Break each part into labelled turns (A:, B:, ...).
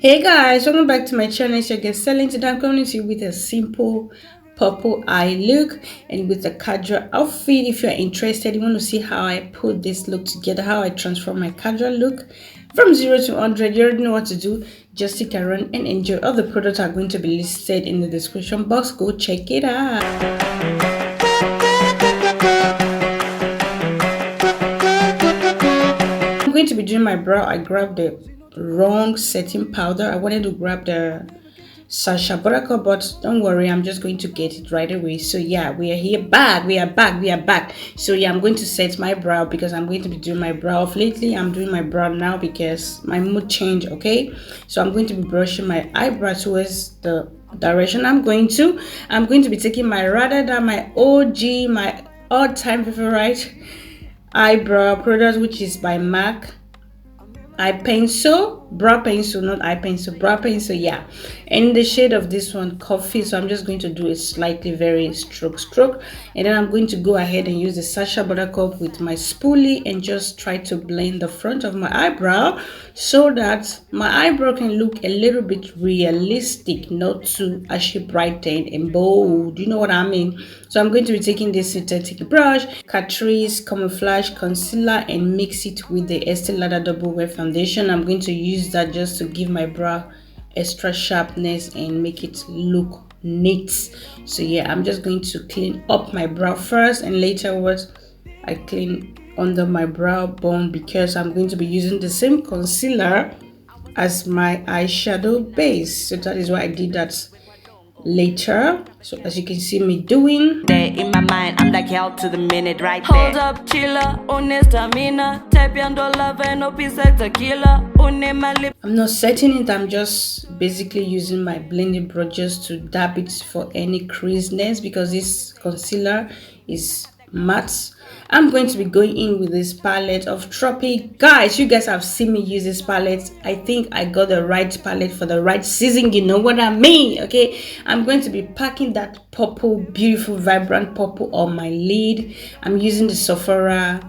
A: Hey guys, welcome back to my channel. It's your girl Selling. Today I'm coming to you with a simple purple eye look and with a casual outfit. If you're interested, you want to see how I put this look together, how I transform my casual look from 0 to 100, you already know what to do. Just stick around and enjoy. All the products are going to be listed in the description box. Go check it out. I'm going to be doing my brow. I grabbed the wrong setting powder. I wanted to grab the Sacha BUTTERCUP, but don't worry, I'm just going to get it right away. So yeah, we are here back. We are back. So yeah, I'm going to set my brow because I'm going to be doing my brow. Lately, I'm doing my brow now because my mood changed. Okay, so I'm going to be brushing my eyebrow towards the direction I'm going to. I'm going to be taking my my OG, my all-time favorite eyebrow product, which is by MAC eye pencil, brow pencil, not eye pencil, brow pencil. Yeah, and the shade of this one, coffee. So I'm just going to do a slightly very stroke, and then I'm going to go ahead and use the Sacha BUTTERCUP with my spoolie and just try to blend the front of my eyebrow so that my eyebrow can look a little bit realistic, not too ashy brightened and bold, you know what I mean. So I'm going to be taking this synthetic brush, Catrice camouflage concealer, and mix it with the Estee Lauder double wear foundation. I'm going to use that just to give my brow extra sharpness and make it look neat. So yeah, I'm just going to clean up my brow first, and later I clean under my brow bone because I'm going to be using the same concealer as my eyeshadow base. So that is why I did that later. So as you can see me doing
B: there in my mind, I'm like hell to the minute right there. Hold up, chilla, unestamina, tapiando love no pizza tequila,
A: I'm not setting it, I'm just basically using my blending brush just to dab it for any creasiness because this concealer is matte. I'm going to be going in with this palette of Tropic. Guys, you guys have seen me use this palette. I think I got the right palette for the right season, you know what I mean. Okay, I'm going to be packing that purple, beautiful vibrant purple on my lid. I'm using the Sephora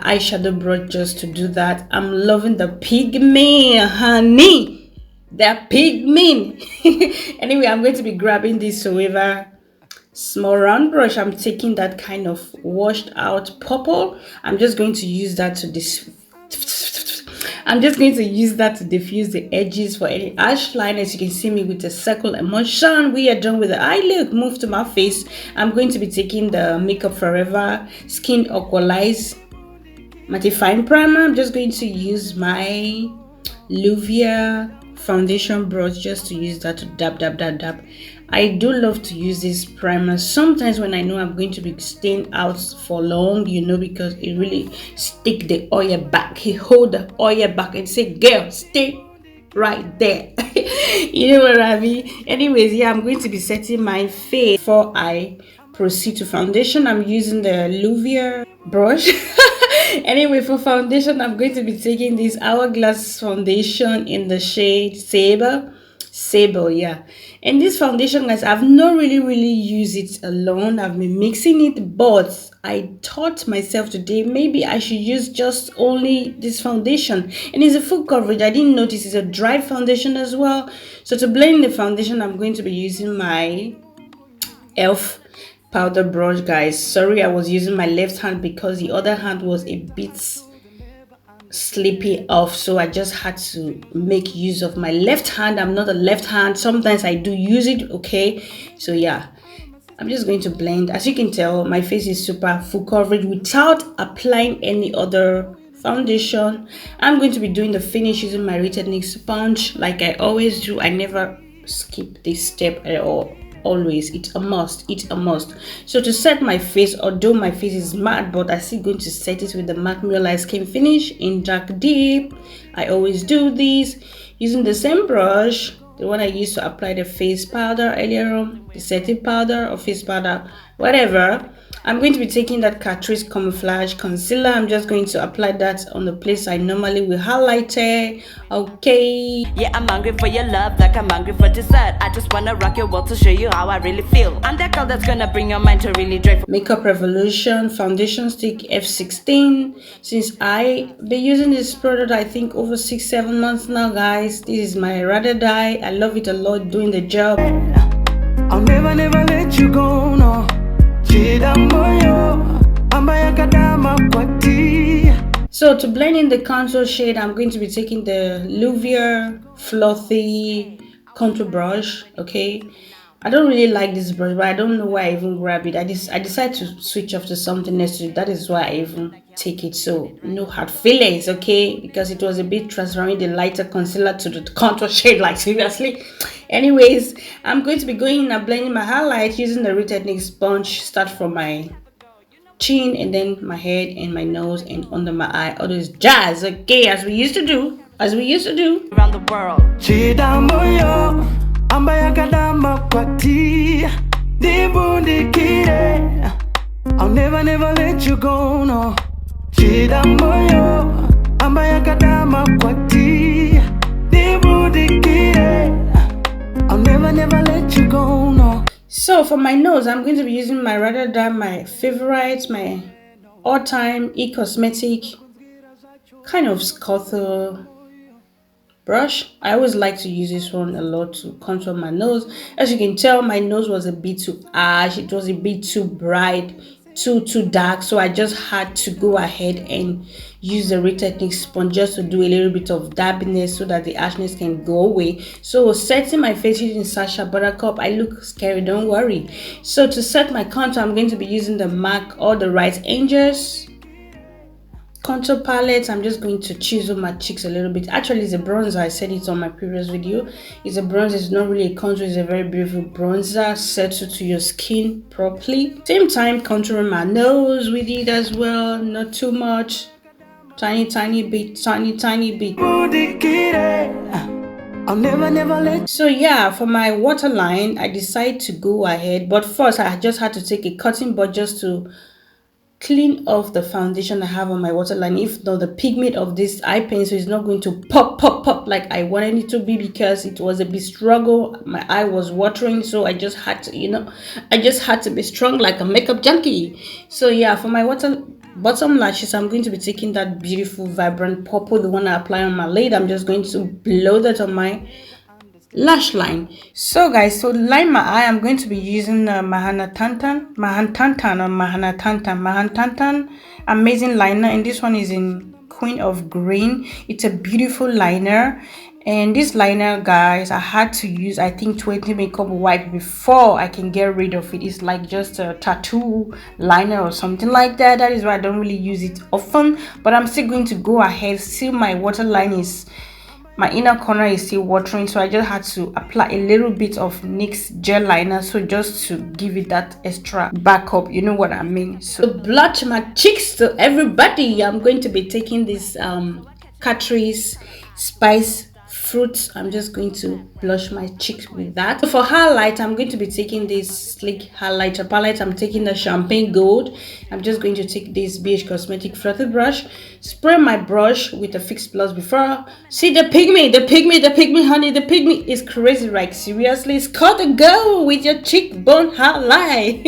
A: eyeshadow brush just to do that. I'm loving the pigment, honey, the pigment. Anyway, I'm going to be grabbing this However small round brush. I'm taking that kind of washed out purple. I'm just going to use that to diffuse the edges for any harsh line. As you can see me with the circle emotion, we are done with the eye look. Move to my face. I'm going to be taking the Makeup Forever Skin Equalizer mattifying primer. I'm just going to use my L.o.v foundation brush just to use that to dab. I do love to use this primer sometimes when I know I'm going to be staying out for long, you know, because it really stick the oil back. He hold the oil back and say, girl, stay right there. You know what I mean? Anyways, yeah, I'm going to be setting my face before I proceed to foundation. I'm using the L.o.v brush. Anyway, for foundation, I'm going to be taking this Hourglass foundation in the shade sable. Yeah, and this foundation, guys, I've not really used it alone. I've been mixing it, but I taught myself today maybe I should use just only this foundation, and it's a full coverage. I didn't notice it's a dry foundation as well. So to blend the foundation, I'm going to be using my L.o.v powder brush. Guys, sorry, I was using my left hand because the other hand was a bit sleepy off, so I just had to make use of my left hand. I'm not a left hand, sometimes I do use it. Okay, so yeah, I'm just going to blend. As you can tell, my face is super full coverage without applying any other foundation. I'm going to be doing the finish using my Retinic sponge like I always do. I never skip this step at all. Always, it's a must. So to set my face, although my face is matte, but I'm still going to set it with the MAC mineralize skinfinish in dark deep. I always do this using the same brush, the one I used to apply the face powder earlier on, the setting powder or face powder, whatever. I'm going to be taking that Catrice Camouflage Concealer. I'm just going to apply that on the place I normally will highlight it. Okay.
B: Yeah, I'm hungry for your love like I'm hungry for dessert. I just wanna rock your world to show you how I really feel. I'm that girl that's gonna bring your mind to really drive.
A: Makeup Revolution Foundation Stick F16. Since I been using this product, I think over 6-7 months now, guys. This is my ride or die. I love it a lot, doing the job.
C: I'll never let you go, no.
A: So to blend in the contour shade, I'm going to be taking the L.o.v Fluffy contour brush. Okay, I don't really like this brush, but I don't know why I even grab it. I decided to switch off to something else. That is why I even take it. So no hard feelings, okay? Because it was a bit transferring the lighter concealer to the contour shade, like seriously. Anyways, I'm going to be going in and blending my highlight using the Retechnique sponge. Start from my chin and then my head and my nose and under my eye, all those jazz, okay, as we used to do
B: Around the world.
C: I'll never let you go, no. I'll never let you go, no.
A: So for my nose, I'm going to be using my rather than my favorite, my all-time e-cosmetic kind of sculptor brush. I always like to use this one a lot to contour my nose. As you can tell, my nose was a bit too ash, it was a bit too bright, too dark, so I just had to go ahead and use the Retechnique sponge just to do a little bit of dabbiness so that the ashness can go away. So setting my face using Sacha Buttercup, I look scary, don't worry. So to set my contour, I'm going to be using the MAC or the Right Angels contour palette. I'm just going to chisel my cheeks a little bit. Actually, it's a bronzer. I said it on my previous video. It's a bronzer. It's not really a contour. It's a very beautiful bronzer. Settle to your skin properly. Same time, contouring my nose with it as well. Not too much. Tiny bit.
C: I'll never let.
A: So yeah, for my waterline, I decided to go ahead. But first, I just had to take a cotton bud just to clean off the foundation I have on my waterline. If not, the pigment of this eye pencil is not going to pop like I wanted it to be, because it was a bit struggle. My eye was watering, so I just had to be strong like a makeup junkie. So yeah, for my bottom lashes, I'm going to be taking that beautiful vibrant purple, the one I apply on my lid. I'm just going to blow that on my lash line. So guys, to line my eye, I'm going to be using Mahana Tantan amazing liner, and this one is in Queen of Green. It's a beautiful liner, and this liner, guys, I had to use I think 20 makeup wipe before I can get rid of it. It's like just a tattoo liner or something like that. That is why I don't really use it often, but I'm still going to go ahead. Still, my waterline is, my inner corner is still watering, so I just had to apply a little bit of NYX gel liner, so just to give it that extra backup, you know what I mean. So to blotch my cheeks to everybody, I'm going to be taking this Catrice Spice Fruits. I'm just going to blush my cheeks with that. So for highlight, I'm going to be taking this sleek highlighter palette. I'm taking the Champagne Gold. I'm just going to take this BH Cosmetic fluffy brush, spray my brush with a Fix Plus before. See the pigment, honey, the pigment is crazy, like seriously. It's called to go with your cheekbone highlight.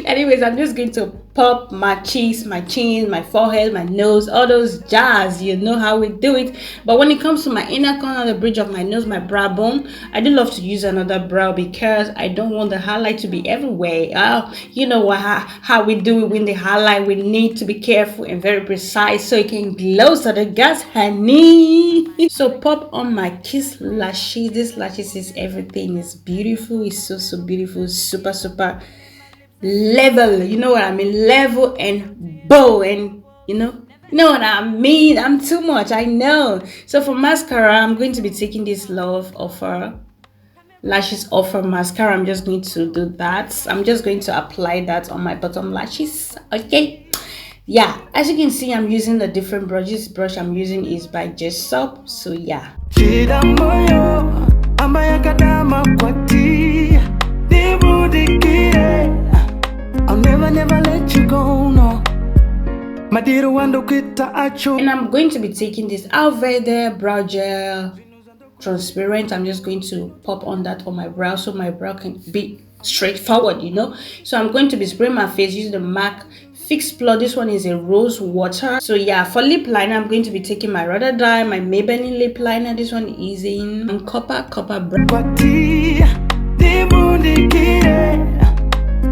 A: Anyways, I'm just going to pop my cheeks, my chin, my forehead, my nose, all those jazz. You know how we do it. But when it comes to my inner corner, the bridge of my nose, my brow bone, I do love to use another brow because I don't want the highlight to be everywhere. You know how we do it with the highlight. We need to be careful and very precise so it can glow so the gas, honey. So pop on my kiss lashes. This lashes is everything. It's beautiful. It's so beautiful. Super level, you know what I mean, level and bow, and you know what I mean. I'm too much, I know. So for mascara, I'm going to be taking this L.o.v lashes offer mascara. I'm just going to do that. I'm just going to apply that on my bottom lashes. Okay, yeah, as you can see, I'm using the different brushes. Brush I'm using is by Jessup. So yeah,
C: never let you go, no. Madiro wando kita acho.
A: And I'm going to be taking this L.o.v brow gel transparent. I'm just going to pop on that on my brow so my brow can be straightforward, you know. So I'm going to be spraying my face using the MAC Fix Plus. This one is a rose water. So yeah, for lip liner, I'm going to be taking my Rada Dye, my Maybelline lip liner. This one is in copper brown.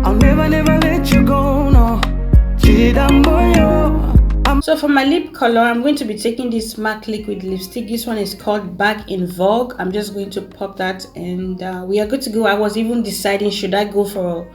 C: I'll never let you go, no.
A: So for my lip color, I'm going to be taking this MAC liquid lipstick. This one is called Back in Vogue. I'm just going to pop that and we are good to go. I was even deciding, should I go for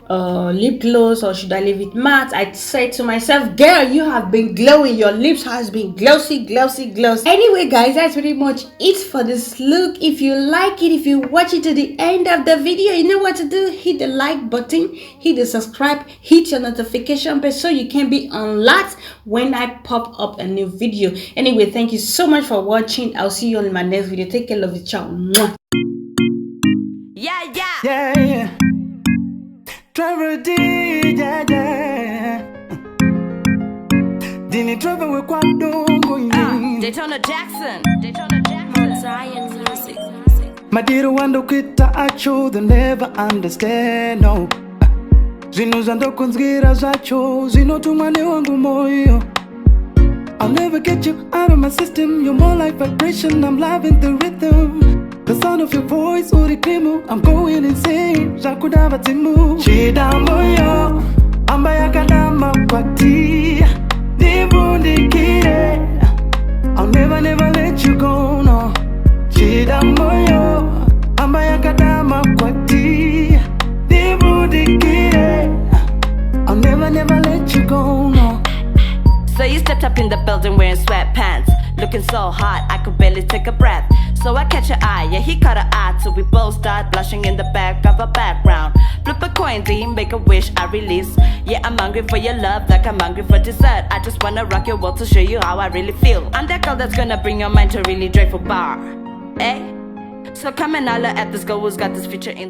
A: lip gloss or should I leave it matte? I said to myself, girl, you have been glowing. Your lips has been glossy. Anyway, guys, that's pretty much it for this look. If you like it, if you watch it to the end of the video, you know what to do. Hit the like button, hit the subscribe, hit your notification bell so you can be alerted when I pop up a new video. Anyway, thank you so much for watching. I'll see you on my next video. Take care, love you, ciao. Mwah.
C: Yeah. Travel D, yeah. Dini travel with Quando,
B: Daytona Jackson. Zion music.
C: Madiro wando kita acho, they never understand, no. Zino zando kunzgira zacho, zino tumane wangu moyo. I'll never get you out of my system. You're more like vibration, I'm loving the rhythm. The sound of your voice, urikimu, I'm going insane. Jakudava timu, shida moyo, ambaya kadama kwati, nibundi kire. I'll never let you go, no. Shida moyo, ambaya kadama kwati, nibundi kire. I'll never let you go, no.
B: So you stepped up in the building wearing sweatpants, looking so hot I could barely take a breath. So I catch your eye, yeah, he caught her eye, till we both start blushing in the back of a background. Flip a coin, D, make a wish, I release. Yeah, I'm hungry for your love, like I'm hungry for dessert. I just wanna rock your world to show you how I really feel. I'm that girl that's gonna bring your mind to a really dreadful bar. Eh? So come and holler at this girl who's got this feature in the